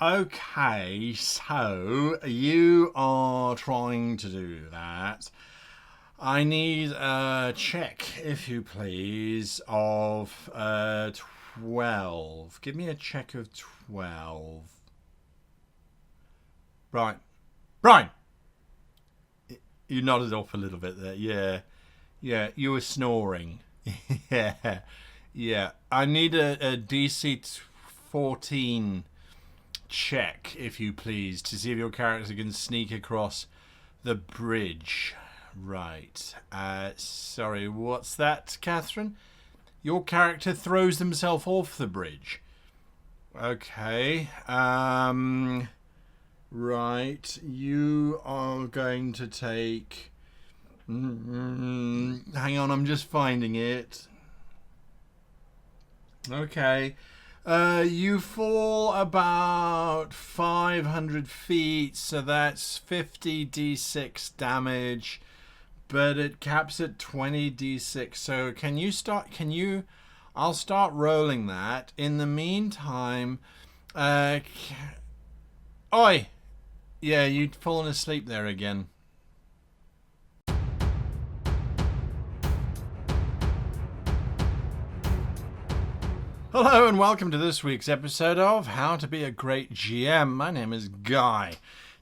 Okay, so you are trying to do that. I need a check, if you please, of 12. Give me a check of 12. Right. Brian! You nodded off a little bit there. Yeah, you were snoring. Yeah, yeah. I need a DC 14 check, if you please, to see if your character can sneak across the bridge. Right. Sorry, what's that, Catherine? Your character throws himself off the bridge. Okay. Right. You are going to take... hang on, I'm just finding it. Okay. You fall about 500 feet, so that's 50 d6 damage, but it caps at 20 d6. So I'll start rolling that. In the meantime, oi! Yeah, you'd fallen asleep there again. Hello and welcome to this week's episode of How to Be a Great GM. My name is Guy.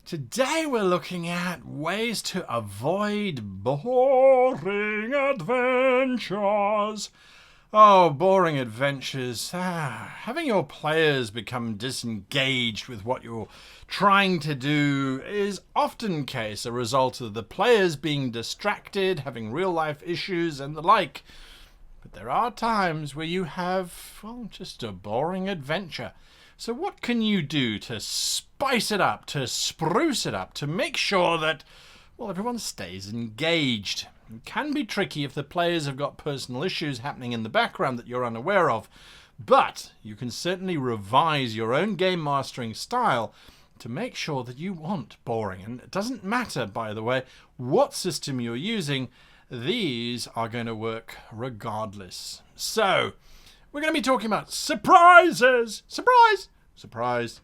Today we're looking at ways to avoid boring adventures. Oh, boring adventures. Having your players become disengaged with what you're trying to do is often the case a result of the players being distracted, having real-life issues and the like. But there are times where you have, well, just a boring adventure. So what can you do to spice it up, to spruce it up, to make sure that, well, everyone stays engaged? It can be tricky if the players have got personal issues happening in the background that you're unaware of. But you can certainly revise your own game mastering style to make sure that you want boring. And it doesn't matter, by the way, what system you're using. These are going to work regardless. So, we're going to be talking about surprises. Surprise! Surprise.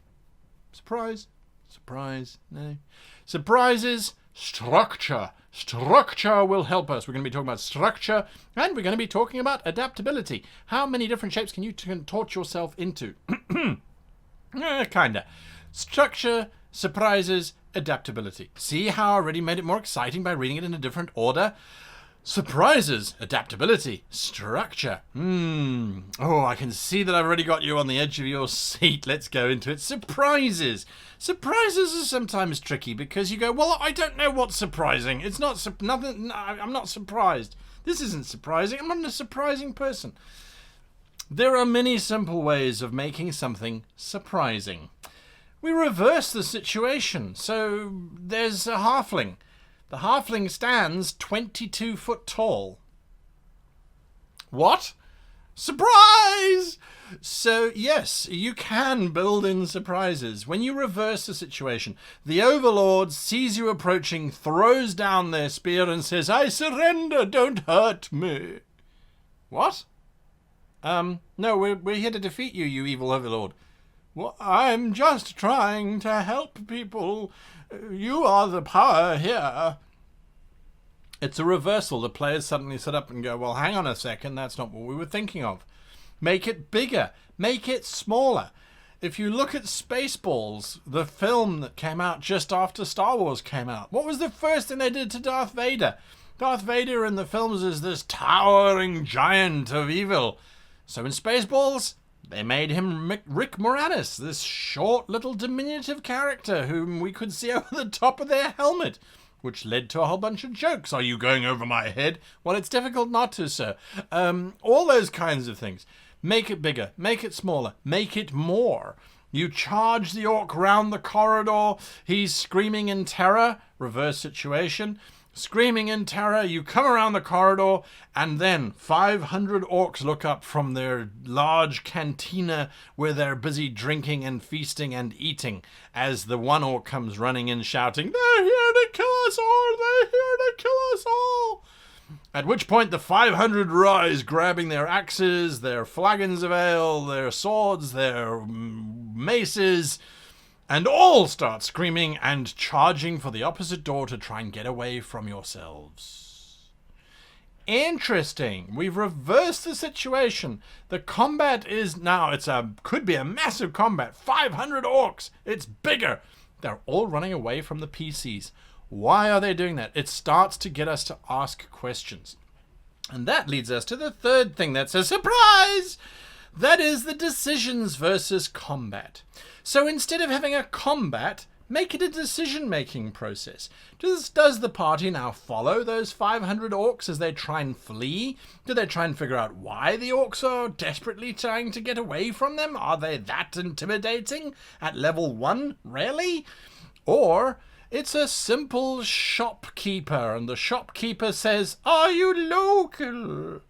Surprise. Surprise. No. Surprises. Structure. Structure will help us. We're going to be talking about structure, and we're going to be talking about adaptability. How many different shapes can you contort yourself into? Kinda. Structure, surprises, adaptability. See how I already made it more exciting by reading it in a different order? Surprises, adaptability, structure. Oh, I can see that I've already got you on the edge of your seat. Let's go into it. Surprises. Surprises are sometimes tricky because you go, well, I don't know what's surprising. It's not nothing. I'm not surprised. This isn't surprising. I'm not a surprising person. There are many simple ways of making something surprising. We reverse the situation. So there's a halfling. The halfling stands 22 foot tall. What? Surprise! So, yes, you can build in surprises. When you reverse the situation, the overlord sees you approaching, throws down their spear and says, I surrender, don't hurt me. What? No, we're here to defeat you, you evil overlord. Well, I'm just trying to help people. You are the power here. It's a reversal. The players suddenly sit up and go, well, hang on a second, that's not what we were thinking of. Make it bigger. Make it smaller. If you look at Spaceballs, the film that came out just after Star Wars came out, what was the first thing they did to Darth Vader? Darth Vader in the films is this towering giant of evil. So in Spaceballs, they made him Rick Moranis, this short little diminutive character whom we could see over the top of their helmet, which led to a whole bunch of jokes. Are you going over my head? Well, it's difficult not to, sir. All those kinds of things. Make it bigger. Make it smaller. Make it more. You charge the orc round the corridor. He's screaming in terror. Reverse situation. Screaming in terror, you come around the corridor, and then 500 orcs look up from their large cantina where they're busy drinking and feasting and eating, as the one orc comes running in shouting, they're here to kill us all! They're here to kill us all! At which point the 500 rise, grabbing their axes, their flagons of ale, their swords, their maces, and all start screaming and charging for the opposite door to try and get away from yourselves. Interesting. We've reversed the situation. The combat is now, could be a massive combat. 500 orcs. It's bigger. They're all running away from the PCs. Why are they doing that? It starts to get us to ask questions. And that leads us to the third thing that's a surprise. That is the decisions versus combat. So instead of having a combat, make it a decision-making process. Does the party now follow those 500 orcs as they try and flee? Do they try and figure out why the orcs are desperately trying to get away from them? Are they that intimidating at level 1? Really? Or it's a simple shopkeeper, and the shopkeeper says, "Are you local?"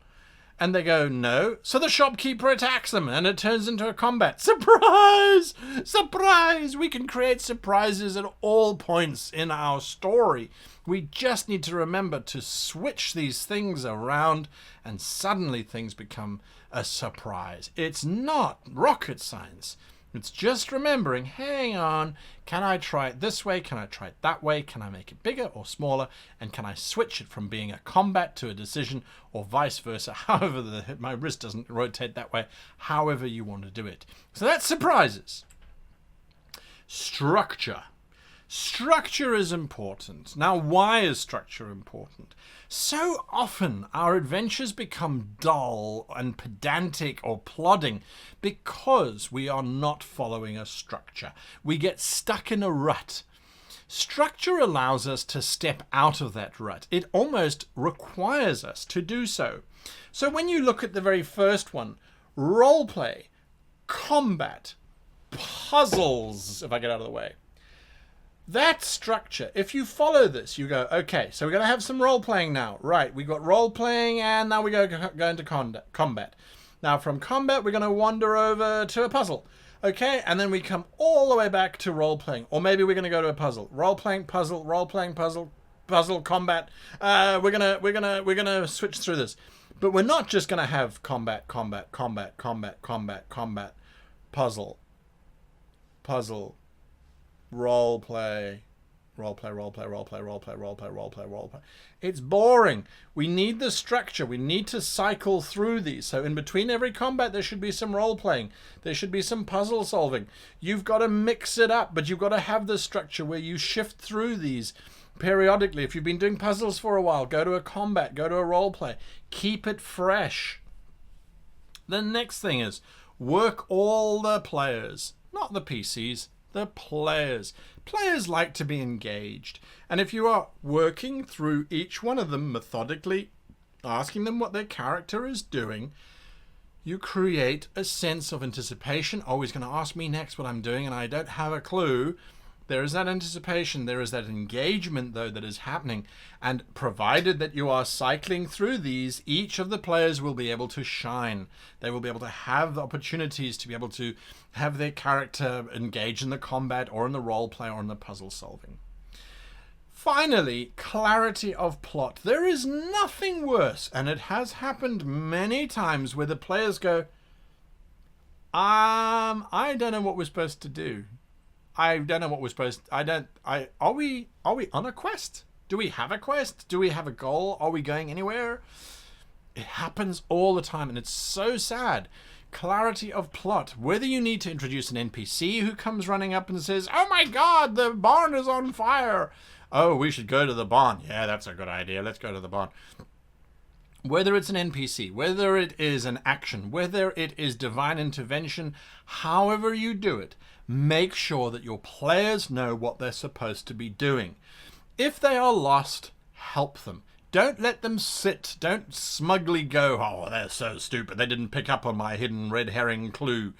And they go, "No." So the shopkeeper attacks them, and it turns into a combat. Surprise! Surprise! We can create surprises at all points in our story. We just need to remember to switch these things around, and suddenly things become a surprise. It's not rocket science. It's just remembering, hang on, can I try it this way? Can I try it that way? Can I make it bigger or smaller? And can I switch it from being a combat to a decision, or vice versa? However, my wrist doesn't rotate that way, however you want to do it. So that's surprises. Structure. Structure is important. Now, why is structure important? So often our adventures become dull and pedantic or plodding because we are not following a structure. We get stuck in a rut. Structure allows us to step out of that rut. It almost requires us to do so. So when you look at the very first one, roleplay, combat, puzzles, if I get out of the way. That structure, if you follow this, you go, okay, so we're going to have some role-playing now. Right, we got role-playing, and now we go into combat. Now, from combat, we're going to wander over to a puzzle. Okay, and then we come all the way back to role-playing. Or maybe we're going to go to a puzzle. Role-playing, puzzle, role-playing, puzzle, combat. We're gonna switch through this. But we're not just going to have combat, puzzle, role play. It's boring. We need the structure. We need to cycle through these. So in between every combat, there should be some role playing. There should be some puzzle solving. You've got to mix it up, but you've got to have the structure where you shift through these periodically. If you've been doing puzzles for a while, go to a combat, go to a role play. Keep it fresh. The next thing is work all the players, not the PCs. The players. Players like to be engaged. And if you are working through each one of them methodically, asking them what their character is doing, you create a sense of anticipation. Oh, he's going to ask me next what I'm doing and I don't have a clue. There is that anticipation. There is that engagement, though, that is happening. And provided that you are cycling through these, each of the players will be able to shine. They will be able to have the opportunities to be able to have their character engage in the combat or in the role play or in the puzzle solving. Finally, clarity of plot. There is nothing worse, and it has happened many times, where the players go, I don't know what we're supposed to do. I don't know what we're supposed to... Are we on a quest? Do we have a quest? Do we have a goal? Are we going anywhere? It happens all the time, and it's so sad. Clarity of plot. Whether you need to introduce an NPC who comes running up and says, "Oh my god, the barn is on fire." Oh, we should go to the barn. Yeah, that's a good idea. Let's go to the barn. Whether it's an NPC, whether it is an action, whether it is divine intervention, however you do it, make sure that your players know what they're supposed to be doing. If they are lost, help them. Don't let them sit. Don't smugly go, "Oh, they're so stupid. They didn't pick up on my hidden red herring clue."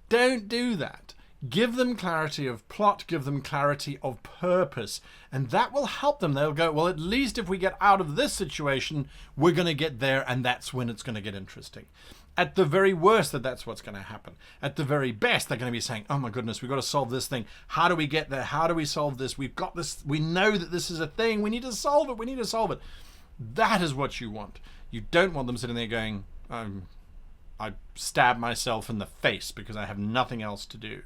Don't do that. Give them clarity of plot, give them clarity of purpose, and that will help them. They'll go, well, at least if we get out of this situation, we're going to get there, and that's when it's going to get interesting. At the very worst, that's what's going to happen. At the very best, they're going to be saying, oh my goodness, we've got to solve this thing. How do we get there? How do we solve this? We've got this. We know that this is a thing. We need to solve it. We need to solve it. That is what you want. You don't want them sitting there going, I stab myself in the face because I have nothing else to do.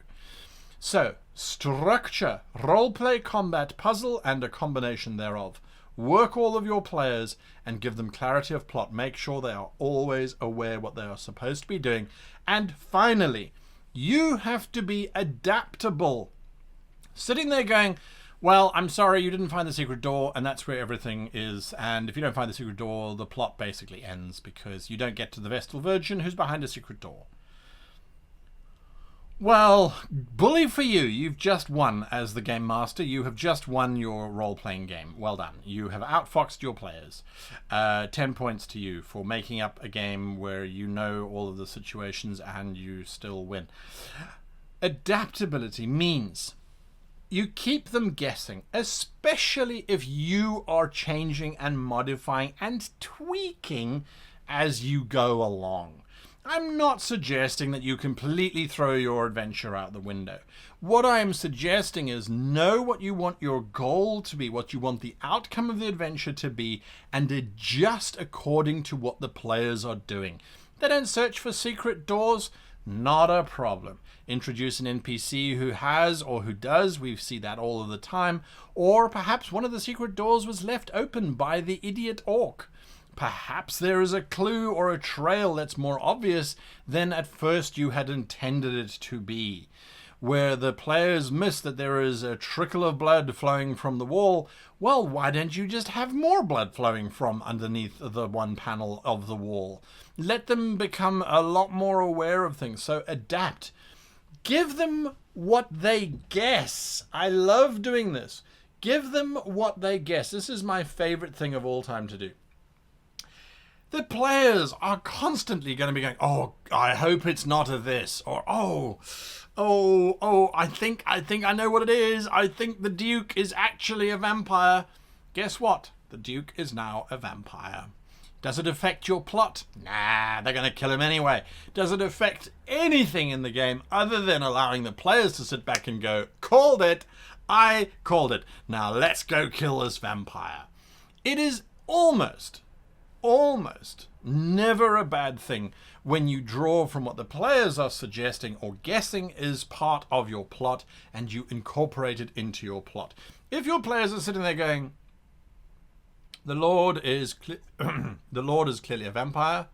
So, structure, roleplay, combat, puzzle, and a combination thereof. Work all of your players and give them clarity of plot. Make sure they are always aware what they are supposed to be doing. And finally, you have to be adaptable. Sitting there going, well, I'm sorry, you didn't find the secret door, and that's where everything is. And if you don't find the secret door, the plot basically ends because you don't get to the Vestal Virgin who's behind a secret door. Well, bully for you. You've just won as the game master. You have just won your role-playing game. Well done. You have outfoxed your players. 10 points to you for making up a game where you know all of the situations and you still win. Adaptability means you keep them guessing, especially if you are changing and modifying and tweaking as you go along. I'm not suggesting that you completely throw your adventure out the window. What I am suggesting is know what you want your goal to be, what you want the outcome of the adventure to be, and adjust according to what the players are doing. They don't search for secret doors, not a problem. Introduce an NPC who has or who does, we see that all of the time, or perhaps one of the secret doors was left open by the idiot orc. Perhaps there is a clue or a trail that's more obvious than at first you had intended it to be. Where the players miss that there is a trickle of blood flowing from the wall, well, why don't you just have more blood flowing from underneath the one panel of the wall? Let them become a lot more aware of things. So adapt. Give them what they guess. I love doing this. Give them what they guess. This is my favorite thing of all time to do. The players are constantly going to be going, oh, I hope it's not a this, or I think I know what it is. I think the Duke is actually a vampire. Guess what? The Duke is now a vampire. Does it affect your plot? Nah, they're going to kill him anyway. Does it affect anything in the game other than allowing the players to sit back and go, called it, I called it. Now let's go kill this vampire. It is almost never a bad thing when you draw from what the players are suggesting or guessing is part of your plot and you incorporate it into your plot. If your players are sitting there going, the Lord is clearly a vampire.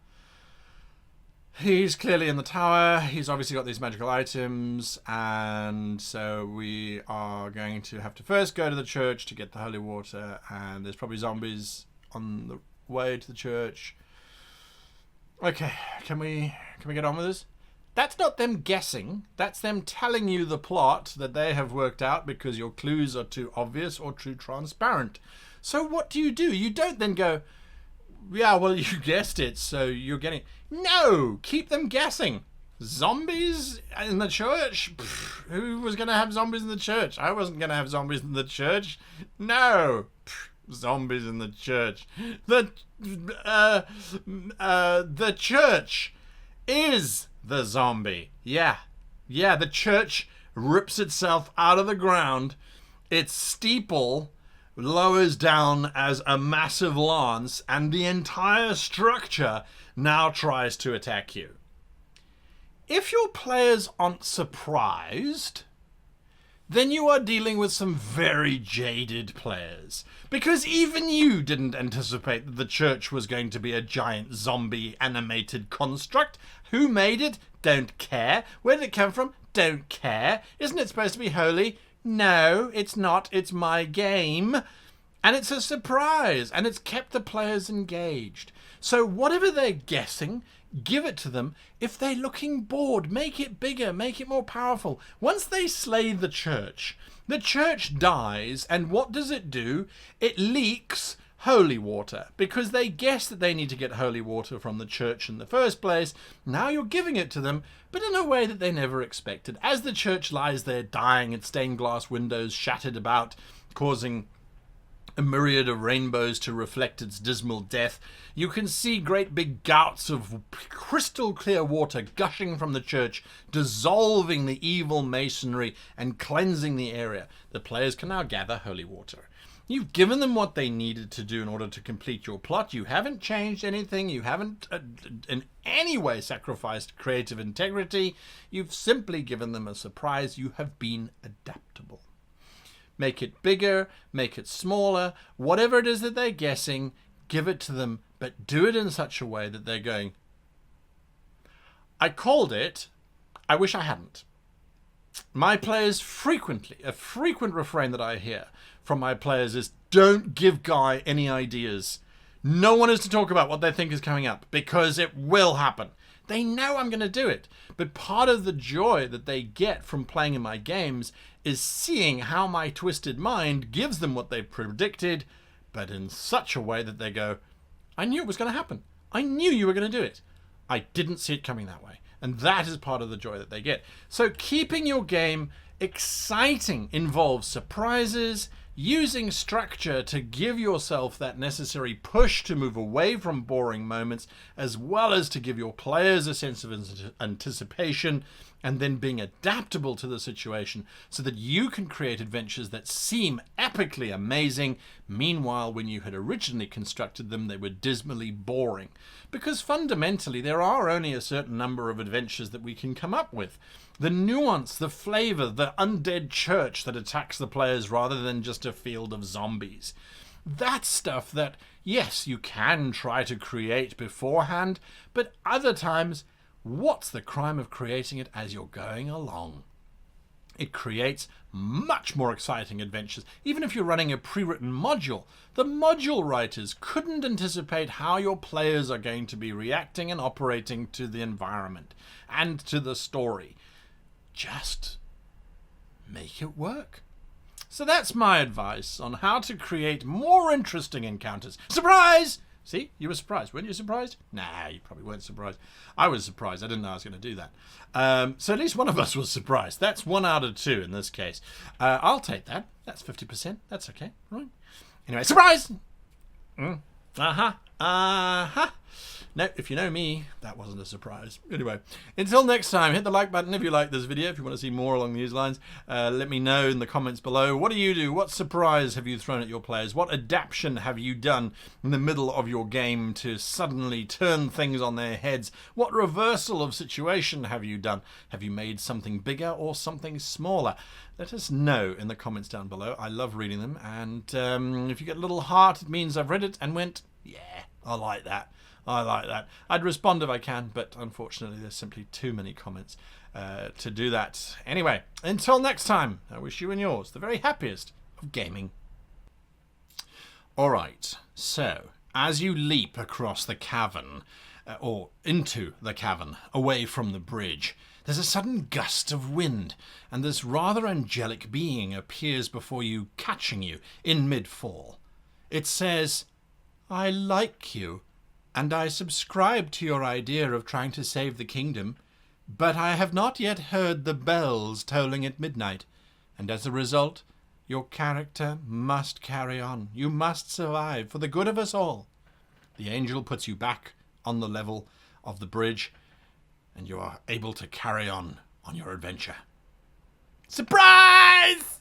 He's clearly in the tower. He's obviously got these magical items, and so we are going to have to first go to the church to get the holy water, and there's probably zombies on the way to the church. Okay, can we get on with this? That's not them guessing. That's them telling you the plot that they have worked out because your clues are too obvious or too transparent. So what do? You don't then go, yeah, well, you guessed it, so you're getting... No! Keep them guessing. Zombies in the church? Pfft, who was going to have zombies in the church? I wasn't going to have zombies in the church. No! Pfft, zombies in the church. The church is the zombie. Yeah, the church rips itself out of the ground. Its steeple lowers down as a massive lance, and the entire structure now tries to attack you. If your players aren't surprised, then you are dealing with some very jaded players. Because even you didn't anticipate that the church was going to be a giant zombie animated construct. Who made it? Don't care. Where did it come from? Don't care. Isn't it supposed to be holy? No, it's not. It's my game. And it's a surprise. And it's kept the players engaged. So whatever they're guessing, give it to them. If they're looking bored, make it bigger, make it more powerful. Once they slay the church dies, and what does it do? It leaks holy water, because they guess that they need to get holy water from the church in the first place. Now you're giving it to them, but in a way that they never expected. As the church lies there dying, its stained glass windows shattered about, causing a myriad of rainbows to reflect its dismal death, you can see great big gouts of crystal clear water gushing from the church, dissolving the evil masonry and cleansing the area. The players can now gather holy water. You've given them what they needed to do in order to complete your plot. You haven't changed anything. You haven't in any way sacrificed creative integrity. You've simply given them a surprise. You have been adaptable. Make it bigger, make it smaller, whatever it is that they're guessing, give it to them, but do it in such a way that they're going, I called it, I wish I hadn't. My players frequently, a frequent refrain that I hear from my players is, don't give Guy any ideas. No one is to talk about what they think is coming up, because it will happen. They know I'm going to do it. But part of the joy that they get from playing in my games is seeing how my twisted mind gives them what they predicted, but in such a way that they go, I knew it was going to happen. I knew you were going to do it. I didn't see it coming that way. And that is part of the joy that they get. So keeping your game exciting involves surprises, using structure to give yourself that necessary push to move away from boring moments, as well as to give your players a sense of anticipation, and then being adaptable to the situation so that you can create adventures that seem epically amazing. Meanwhile, when you had originally constructed them, they were dismally boring. Because fundamentally, there are only a certain number of adventures that we can come up with. The nuance, the flavor, the undead church that attacks the players rather than just a field of zombies. That's stuff that, yes, you can try to create beforehand, but other times, what's the crime of creating it as you're going along? It creates much more exciting adventures. Even if you're running a pre-written module, the module writers couldn't anticipate how your players are going to be reacting and operating to the environment and to the story. Just make it work. So that's my advice on how to create more interesting encounters. Surprise! See, you were surprised. Weren't you surprised? Nah, you probably weren't surprised. I was surprised. I didn't know I was going to do that. So at least one of us was surprised. That's 1 out of 2 in this case. I'll take that. That's 50%. That's okay. Right. Anyway, surprise! No, if you know me, that wasn't a surprise. Anyway, until next time, hit the like button if you like this video. If you want to see more along these lines, let me know in the comments below. What do you do? What surprise have you thrown at your players? What adaptation have you done in the middle of your game to suddenly turn things on their heads? What reversal of situation have you done? Have you made something bigger or something smaller? Let us know in the comments down below. I love reading them. And if you get a little heart, it means I've read it and went, yeah, I like that. I like that. I'd respond if I can, but unfortunately there's simply too many comments to do that. Anyway, until next time, I wish you and yours the very happiest of gaming. Alright, so as you leap across the cavern, or into the cavern, away from the bridge, there's a sudden gust of wind, and this rather angelic being appears before you, catching you in mid-fall. It says, I like you. And I subscribe to your idea of trying to save the kingdom, but I have not yet heard the bells tolling at midnight, and as a result, your character must carry on. You must survive for the good of us all. The angel puts you back on the level of the bridge, and you are able to carry on your adventure. Surprise!